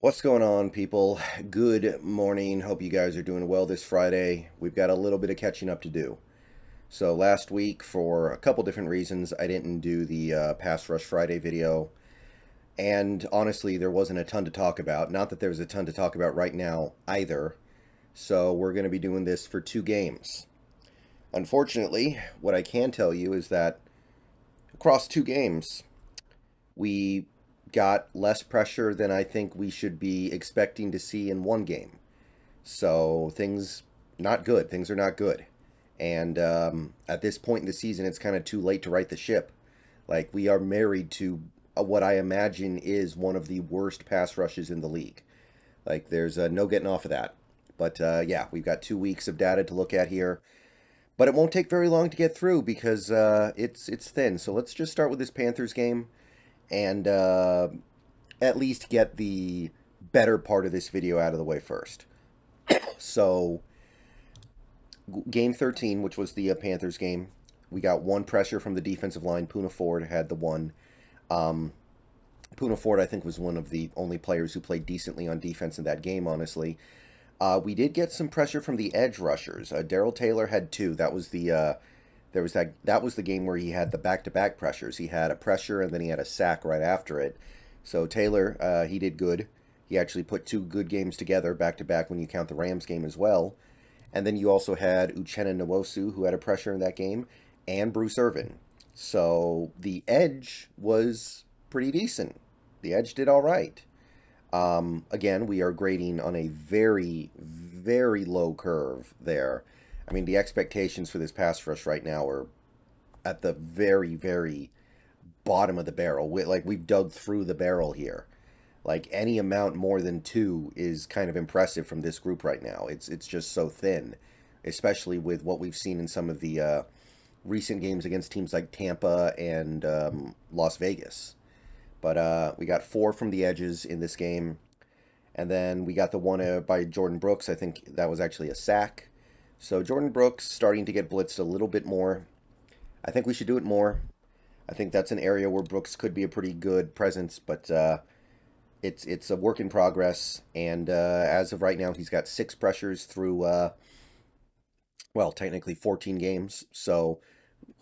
What's going on, people? Good morning. Hope you guys are doing well this Friday. We've got a little bit of catching up to do. So last week, for a couple different reasons, I didn't do the Pass Rush Friday video. And honestly, there wasn't a ton to talk about. Not that there's a ton to talk about right now either. So we're going to be doing this for two games. Unfortunately, what I can tell you is that across two games, we got less pressure than I think we should be expecting to see in one game. So things not good. Things are not good. And at this point in the season, it's kind of too late to right the ship. Like, we are married to what I imagine is one of the worst pass rushes in the league. Like, there's no getting off of that. But yeah, we've got 2 weeks of data to look at here. But it won't take very long to get through because it's thin. So let's just start with this Panthers game and at least get the better part of this video out of the way first. So, game 13, which was the Panthers game, we got one pressure from the defensive line. Poona Ford had the one. Um, Poona Ford, I think, was one of the only players who played decently on defense in that game, honestly. We did get some pressure from the edge rushers. Daryl Taylor had two. That was the that was the game where he had the back-to-back pressures. He had a pressure and then he had a sack right after it. So Taylor, he did good. He actually put two good games together back-to-back when you count the Rams game as well. And then you also had Uchenna Nwosu, who had a pressure in that game, and Bruce Irvin. So the edge was pretty decent. The edge did all right. Again, we are grading on a very, very low curve there. I mean, the expectations for this pass rush right now are at the very, very bottom of the barrel. We've dug through the barrel here. Like, any amount more than two is kind of impressive from this group right now. It's just so thin, especially with what we've seen in some of the recent games against teams like Tampa and Las Vegas. But we got four from the edges in this game. And then we got the one by Jordan Brooks. I think that was actually a sack. So Jordan Brooks starting to get blitzed a little bit more. I think we should do it more. I think that's an area where Brooks could be a pretty good presence, but it's a work in progress. And as of right now, he's got 6 pressures through, well, technically 14 games. So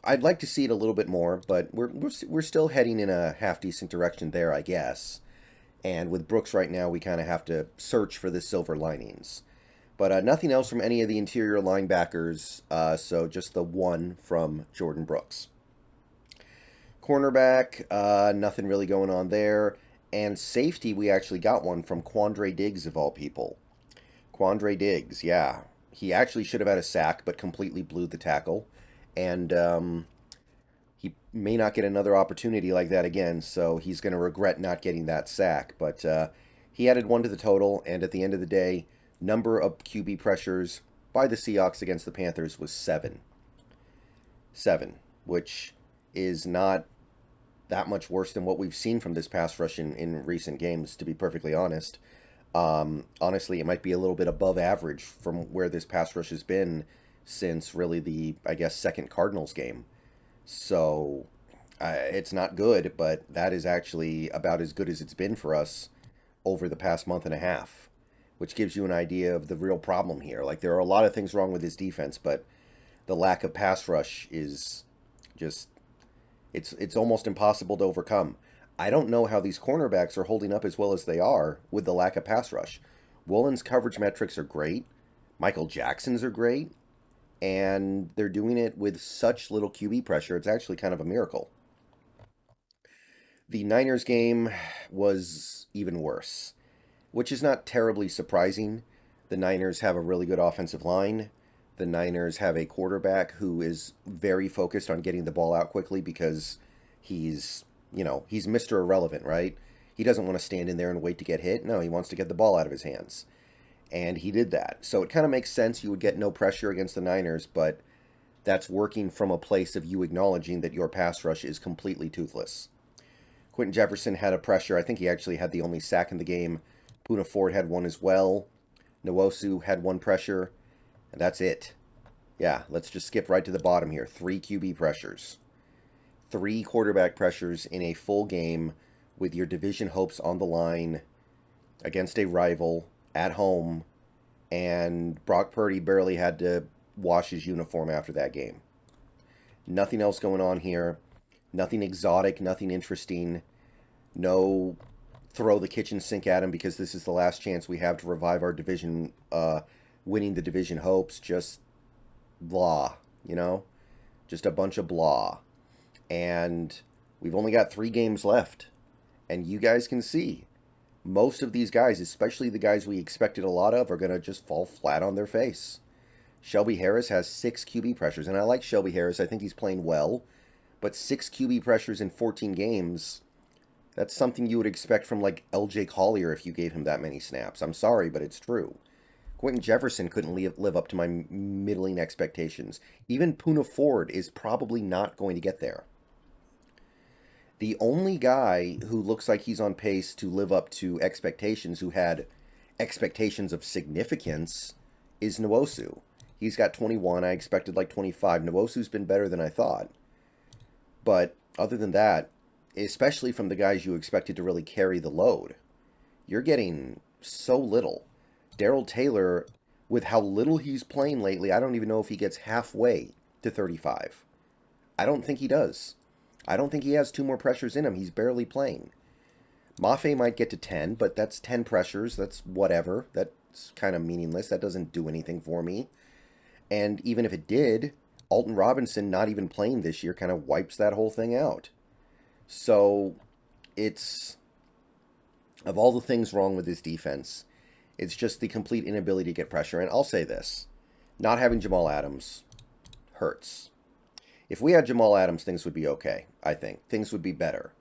I'd like to see it a little bit more, but we're still heading in a half decent direction there, I guess. And with Brooks right now, we kind of have to search for the silver linings. But nothing else from any of the interior linebackers, so just the one from Jordan Brooks. Cornerback, nothing really going on there. And safety, we actually got one from Quandre Diggs, of all people. Quandre Diggs, yeah. He actually should have had a sack, but completely blew the tackle. And he may not get another opportunity like that again, so he's going to regret not getting that sack. But he added one to the total, and at the end of the day, number of QB pressures by the Seahawks against the Panthers was 7. 7, which is not that much worse than what we've seen from this pass rush in recent games, to be perfectly honest. Honestly, it might be a little bit above average from where this pass rush has been since really the, I guess, second Cardinals game. So it's not good, but that is actually about as good as it's been for us over the past month and a half, which gives you an idea of the real problem here. Like, there are a lot of things wrong with this defense, but the lack of pass rush is just, it's almost impossible to overcome. I don't know how these cornerbacks are holding up as well as they are with the lack of pass rush. Woolen's coverage metrics are great. Michael Jackson's are great. And they're doing it with such little QB pressure. It's actually kind of a miracle. The Niners game was even worse, which is not terribly surprising. The Niners have a really good offensive line. The Niners have a quarterback who is very focused on getting the ball out quickly because he's Mr. Irrelevant, right? He doesn't want to stand in there and wait to get hit. No, he wants to get the ball out of his hands. And he did that. So it kind of makes sense you would get no pressure against the Niners, but that's working from a place of you acknowledging that your pass rush is completely toothless. Quentin Jefferson had a pressure. I think he actually had the only sack in the game. Poona Ford had one as well. Nwosu had one pressure. And that's it. Yeah, let's just skip right to the bottom here. 3 QB pressures. 3 quarterback pressures in a full game with your division hopes on the line. against a rival at home, and Brock Purdy barely had to wash his uniform after that game. Nothing else going on here. Nothing exotic, nothing interesting. No throw the kitchen sink at him because this is the last chance we have to revive our division, winning the division hopes. Just blah, you know? Just a bunch of blah. And we've only got 3 games left. And you guys can see, most of these guys, especially the guys we expected a lot of, are going to just fall flat on their face. Shelby Harris has 6 QB pressures, and I like Shelby Harris. I think he's playing well. But 6 QB pressures in 14 games, that's something you would expect from, like, LJ Collier if you gave him that many snaps. I'm sorry, but it's true. Quentin Jefferson couldn't live up to my middling expectations. Even Poona Ford is probably not going to get there. The only guy who looks like he's on pace to live up to expectations, who had expectations of significance, is Nwosu. He's got 21. I expected like 25. Nwosu's been better than I thought. But other than that, especially from the guys you expected to really carry the load, you're getting so little. Darrell Taylor, with how little he's playing lately, I don't even know if he gets halfway to 35. I don't think he does. I don't think he has 2 more pressures in him. He's barely playing. Mafe might get to 10, but that's 10 pressures. That's whatever. That's kind of meaningless. That doesn't do anything for me. And even if it did, Alton Robinson not even playing this year kind of wipes that whole thing out. So it's, of all the things wrong with this defense, it's just the complete inability to get pressure. And I'll say this, not having Jamal Adams hurts. If we had Jamal Adams, things would be okay, I think. Things would be better.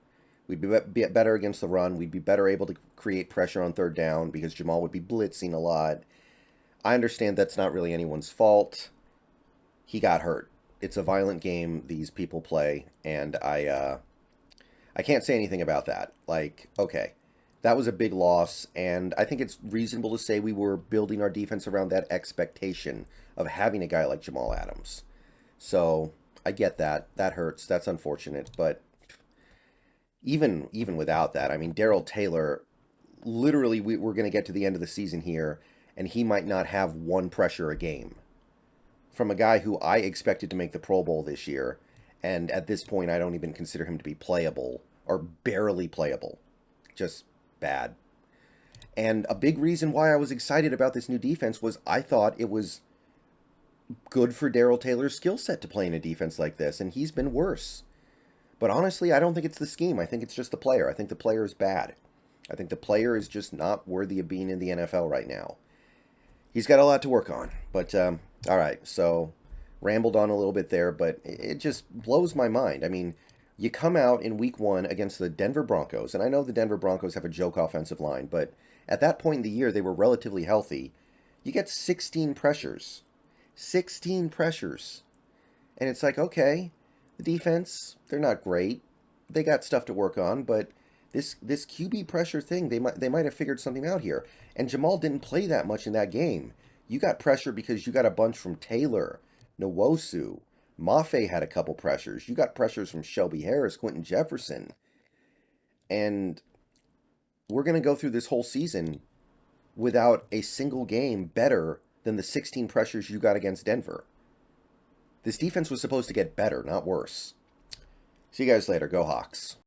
We'd be better against the run. We'd be better able to create pressure on 3rd down because Jamal would be blitzing a lot. I understand that's not really anyone's fault. He got hurt. It's a violent game these people play, and I can't say anything about that. Like, okay, that was a big loss, and I think it's reasonable to say we were building our defense around that expectation of having a guy like Jamal Adams. So I get that. That hurts. That's unfortunate. But even without that, I mean, Darrell Taylor, literally, we're going to get to the end of the season here, and he might not have 1 pressure a game. From a guy who I expected to make the Pro Bowl this year, and at this point, I don't even consider him to be playable, or barely playable. Just bad. And a big reason why I was excited about this new defense was I thought it was good for Darrell Taylor's skill set to play in a defense like this, and he's been worse. But honestly, I don't think it's the scheme. I think it's just the player. I think the player is bad. I think the player is just not worthy of being in the NFL right now. He's got a lot to work on. But, all right, so rambled on a little bit there, but it just blows my mind. I mean, you come out in week 1 against the Denver Broncos, and I know the Denver Broncos have a joke offensive line, but at that point in the year, they were relatively healthy. You get 16 pressures. 16 pressures. And it's like, okay, the defense, they're not great. They got stuff to work on, but this QB pressure thing, they might have figured something out here. And Jamal didn't play that much in that game. You got pressure because you got a bunch from Taylor, Nwosu. Mafe had a couple pressures. You got pressures from Shelby Harris, Quentin Jefferson. And we're going to go through this whole season without a single game better than the 16 pressures you got against Denver. This defense was supposed to get better, not worse. See you guys later. Go Hawks.